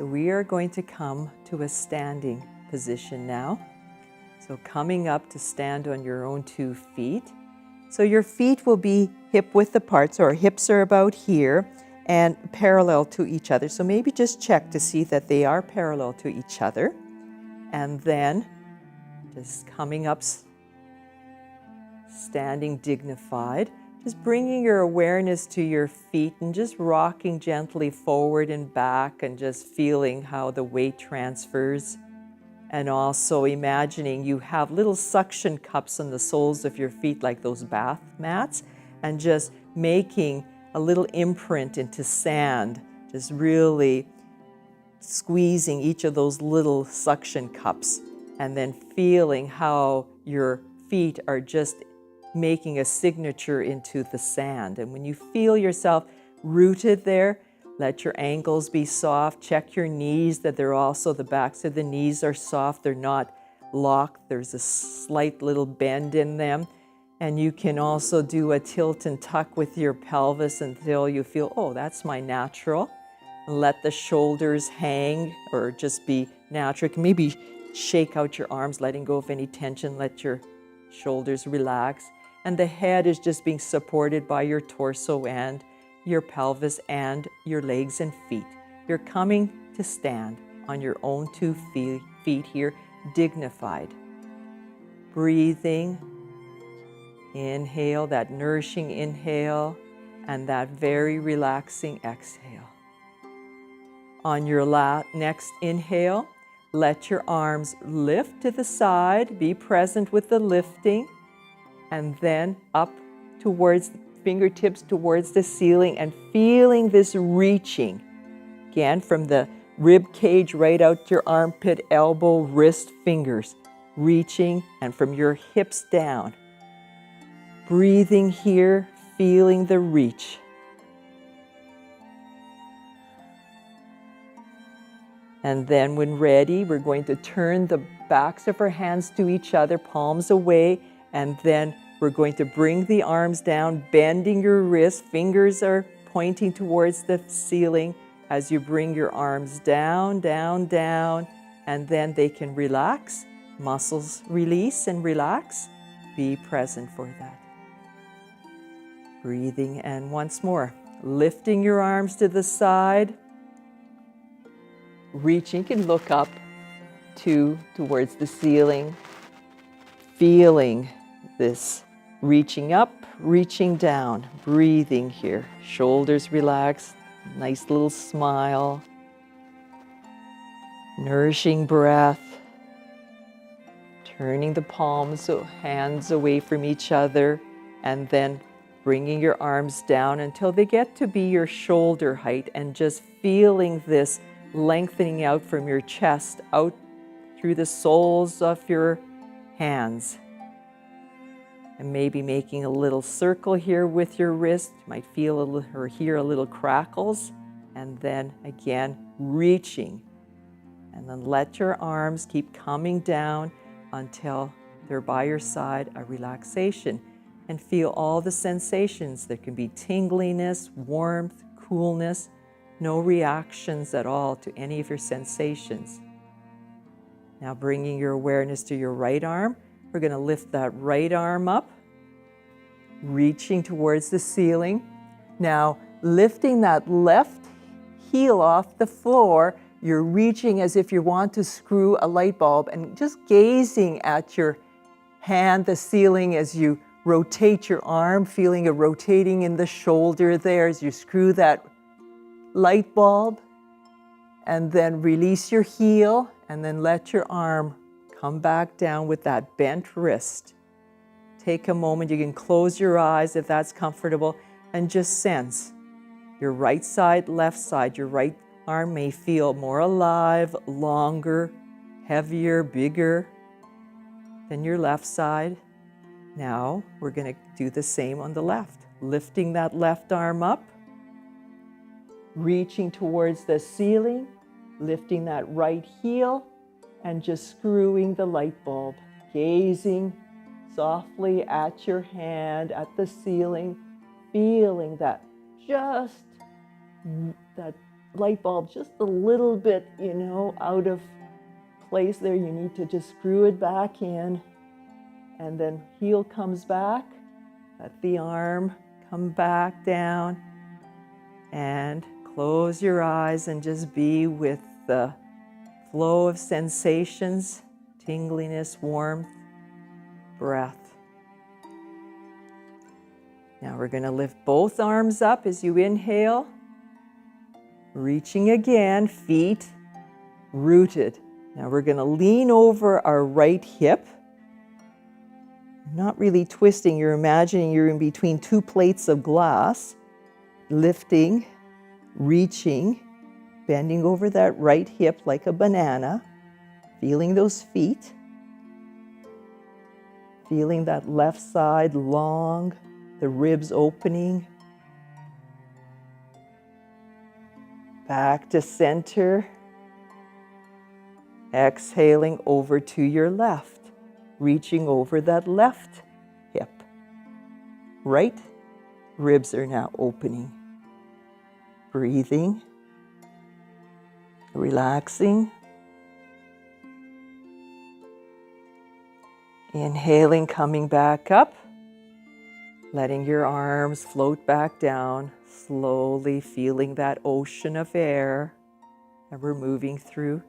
So we are going to come to a standing position now. So coming up to stand on your own 2 feet. So your feet will be hip width apart, so our hips are about here and parallel to each other. So maybe just check to see that they are parallel to each other. And then just coming up, standing dignified, just bringing your awareness to your feet and just rocking gently forward and back and just feeling how the weight transfers. And also imagining you have little suction cups on the soles of your feet like those bath mats, and just making a little imprint into sand, just really squeezing each of those little suction cups, and then feeling how your feet are just making a signature into the sand. And when you feel yourself rooted there, let your ankles be soft. Check your knees, that they're also, the backs of the knees are soft. They're not locked. There's a slight little bend in them. And you can also do a tilt and tuck with your pelvis until you feel, oh, that's my natural. And let the shoulders hang or just be natural. You can maybe shake out your arms, letting go of any tension. Let your shoulders relax. And the head is just being supported by your torso and your pelvis and your legs and feet. You're coming to stand on your own 2 feet here, dignified. Breathing. Inhale, that nourishing inhale, and that very relaxing exhale. On your next inhale, let your arms lift to the side, be present with the lifting, and then up towards fingertips towards the ceiling, and feeling this reaching. Again, from the rib cage right out your armpit, elbow, wrist, fingers, reaching, and from your hips down. Breathing here, feeling the reach. And then when ready, we're going to turn the backs of our hands to each other, palms away, and then we're going to bring the arms down, bending your wrists. Fingers are pointing towards the ceiling as you bring your arms down, down, down, and then they can relax. Muscles release and relax. Be present for that. Breathing, and once more, lifting your arms to the side. Reaching, you can look up towards the ceiling. Feeling this. Reaching up, reaching down, breathing here. Shoulders relaxed, nice little smile. Nourishing breath. Turning the palms, so hands away from each other, and then bringing your arms down until they get to be your shoulder height, and just feeling this lengthening out from your chest, out through the soles of your hands. And maybe making a little circle here with your wrist. You might feel or hear a little crackles. And then again, reaching. And then let your arms keep coming down until they're by your side, a relaxation. And feel all the sensations. There can be tingliness, warmth, coolness, no reactions at all to any of your sensations. Now bringing your awareness to your right arm. We're going to lift that right arm up, reaching towards the ceiling. Now, lifting that left heel off the floor, you're reaching as if you want to screw a light bulb, and just gazing at your hand, the ceiling, as you rotate your arm, feeling a rotating in the shoulder there as you screw that light bulb, and then release your heel, and then let your arm come back down with that bent wrist. Take a moment, you can close your eyes if that's comfortable, and just sense your right side, left side. Your right arm may feel more alive, longer, heavier, bigger than your left side. Now we're going to do the same on the left. Lifting that left arm up, reaching towards the ceiling, lifting that right heel, and just screwing the light bulb, gazing softly at your hand, at the ceiling, feeling that just that light bulb just a little bit, out of place there. You need to just screw it back in. And then heel comes back. Let the arm come back down. And close your eyes and just be with the flow of sensations, tingliness, warmth, breath. Now we're going to lift both arms up as you inhale. Reaching again, feet rooted. Now we're going to lean over our right hip. Not really twisting, you're imagining you're in between two plates of glass. Lifting, reaching, bending over that right hip like a banana. Feeling those feet. Feeling that left side long, the ribs opening. Back to center. Exhaling over to your left, reaching over that left hip. Right ribs are now opening. Breathing, relaxing. Inhaling, coming back up. Letting your arms float back down, slowly feeling that ocean of air that we're moving through.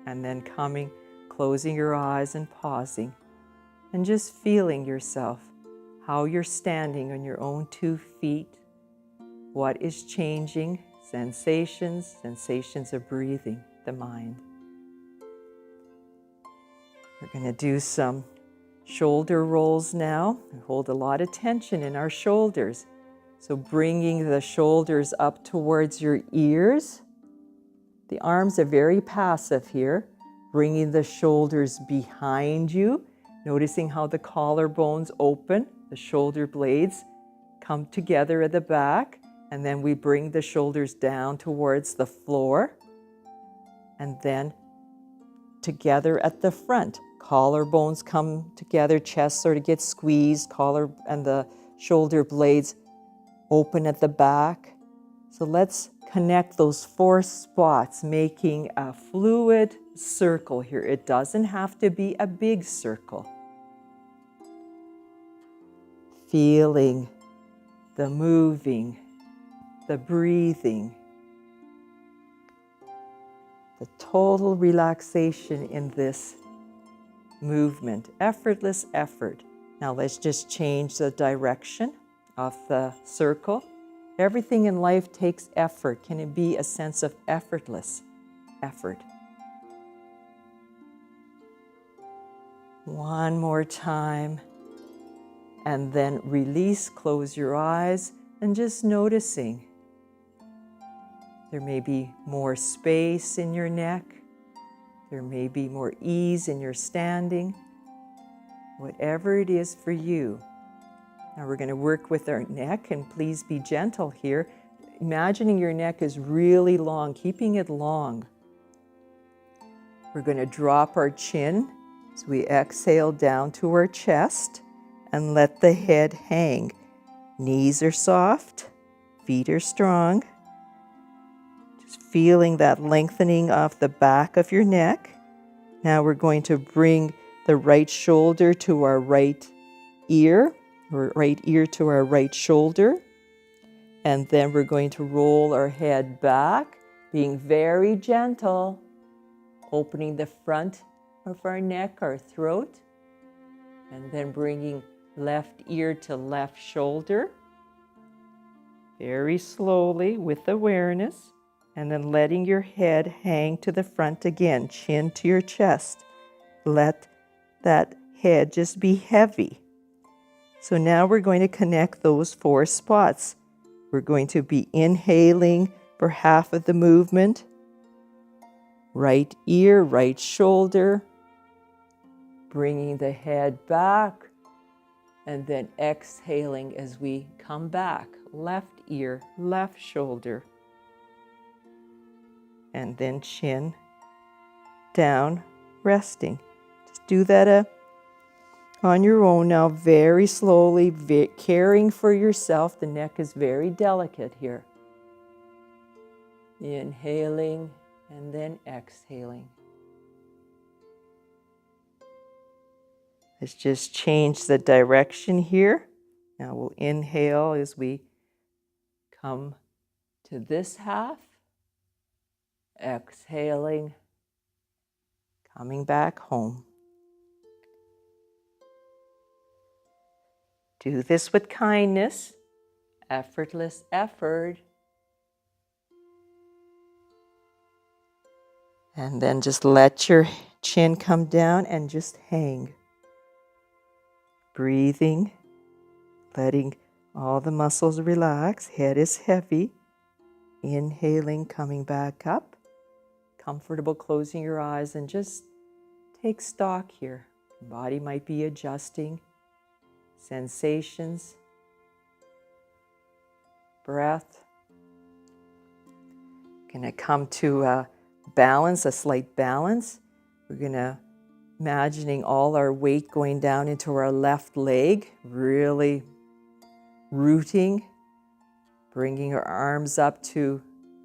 And then coming, closing your eyes and pausing. And just feeling yourself, how you're standing on your own 2 feet. What is changing? Sensations of breathing, the mind. We're going to do some shoulder rolls now. We hold a lot of tension in our shoulders. So bringing the shoulders up towards your ears. The arms are very passive here. Bringing the shoulders behind you. Noticing how the collarbones open, the shoulder blades come together at the back. And then we bring the shoulders down towards the floor. And then together at the front. Collarbones come together, chest sort of gets squeezed, collar and the shoulder blades open at the back. So let's connect those 4 spots, making a fluid circle here. It doesn't have to be a big circle. Feeling the moving, the breathing, the total relaxation in this movement, effortless effort. Now let's just change the direction of the circle. Everything in life takes effort. Can it be a sense of effortless effort? One more time. And then release, close your eyes, and just noticing. There may be more space in your neck. There may be more ease in your standing. Whatever it is for you. Now we're going to work with our neck, and please be gentle here. Imagining your neck is really long, keeping it long. We're going to drop our chin as we exhale down to our chest and let the head hang. Knees are soft, feet are strong. Just feeling that lengthening of the back of your neck. Now we're going to bring the right shoulder to our right ear, or right ear to our right shoulder. And then we're going to roll our head back, being very gentle, opening the front of our neck, our throat, and then bringing left ear to left shoulder. Very slowly with awareness, and then letting your head hang to the front again, chin to your chest. Let that head just be heavy. So now we're going to connect those 4 spots. We're going to be inhaling for half of the movement. Right ear, right shoulder. Bringing the head back. And then exhaling as we come back. Left ear, left shoulder. And then chin down, resting. Just do that on your own now, very slowly, caring for yourself. The neck is very delicate here. Inhaling and then exhaling. Let's just change the direction here. Now we'll inhale as we come to this half. Exhaling, coming back home. Do this with kindness, effortless effort. And then just let your chin come down and just hang. Breathing, letting all the muscles relax. Head is heavy. Inhaling, coming back up. Comfortable closing your eyes and just take stock here. Your body might be adjusting. Sensations. Breath. Going to come to a balance, a slight balance. We're going to imagining all our weight going down into our left leg, really rooting, bringing our arms up to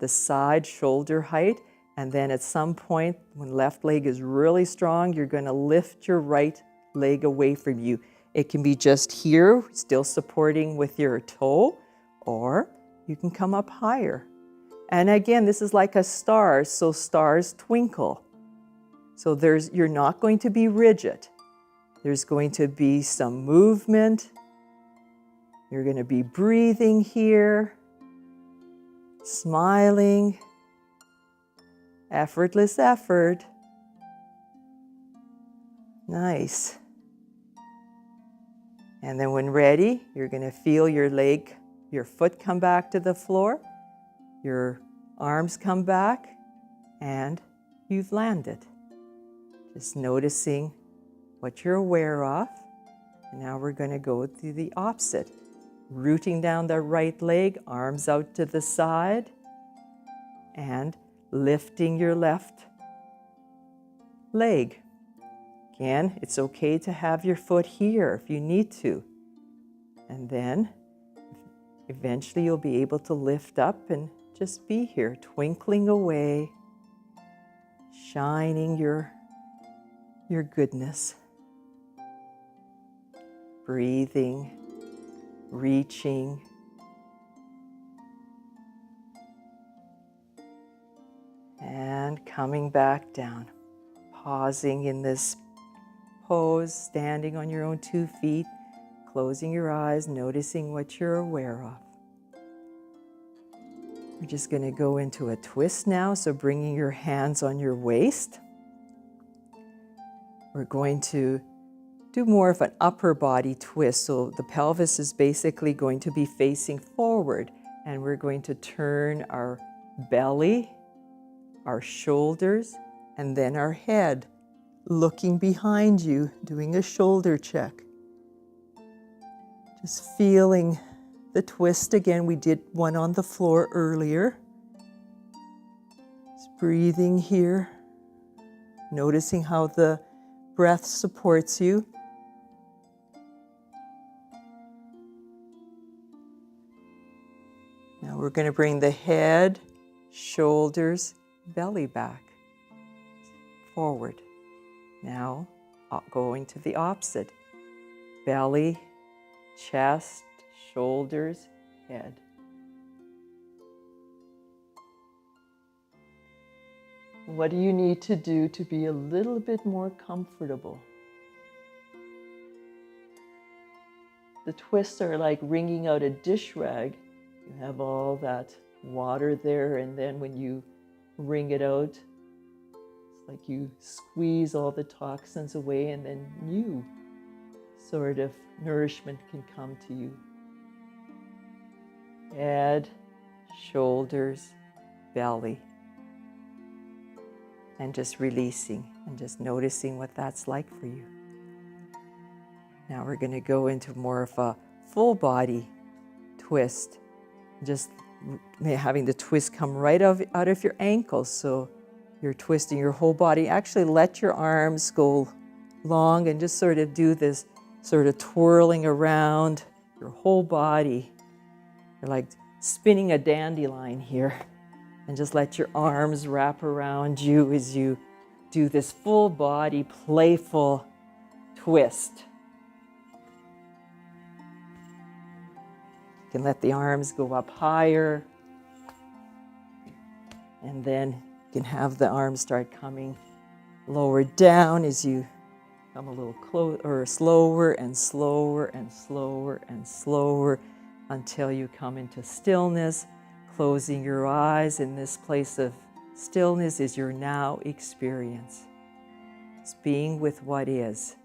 the side, shoulder height, and then at some point, when left leg is really strong, you're going to lift your right leg away from you. It can be just here, still supporting with your toe, or you can come up higher. And again, this is like a star, so stars twinkle. So you're not going to be rigid. There's going to be some movement. You're going to be breathing here, smiling, effortless effort. Nice. And then when ready, you're going to feel your leg, your foot come back to the floor, your arms come back, and you've landed. Just noticing what you're aware of. And now we're going to go to the opposite. Rooting down the right leg, arms out to the side, and lifting your left leg. Again, it's okay to have your foot here if you need to. And then eventually you'll be able to lift up and just be here, twinkling away, shining your goodness. Breathing, reaching. And coming back down. Pausing in this pose, standing on your own 2 feet, closing your eyes, noticing what you're aware of. We're just going to go into a twist now, so bringing your hands on your waist. We're going to do more of an upper body twist, so the pelvis is basically going to be facing forward, and we're going to turn our belly, our shoulders, and then our head, looking behind you, doing a shoulder check. Just feeling the twist again. We did one on the floor earlier. Just breathing here, noticing how the breath supports you. Now we're going to bring the head, shoulders, belly back, forward. Now going to the opposite. Belly, chest, shoulders, head. What do you need to do to be a little bit more comfortable? The twists are like wringing out a dish rag. You have all that water there, and then when you wring it out, it's like you squeeze all the toxins away, and then new sort of nourishment can come to you. Head, shoulders, belly. And just releasing and just noticing what that's like for you. Now we're going to go into more of a full body twist. Just having the twist come right out of your ankles. So you're twisting your whole body. Actually let your arms go long and just sort of do this sort of twirling around your whole body. You're like spinning a dandelion here. And just let your arms wrap around you as you do this full body, playful twist. You can let the arms go up higher. And then you can have the arms start coming lower down as you come a little closer, or slower and slower and slower and slower until you come into stillness, closing your eyes. In this place of stillness is your now experience. Just being with what is.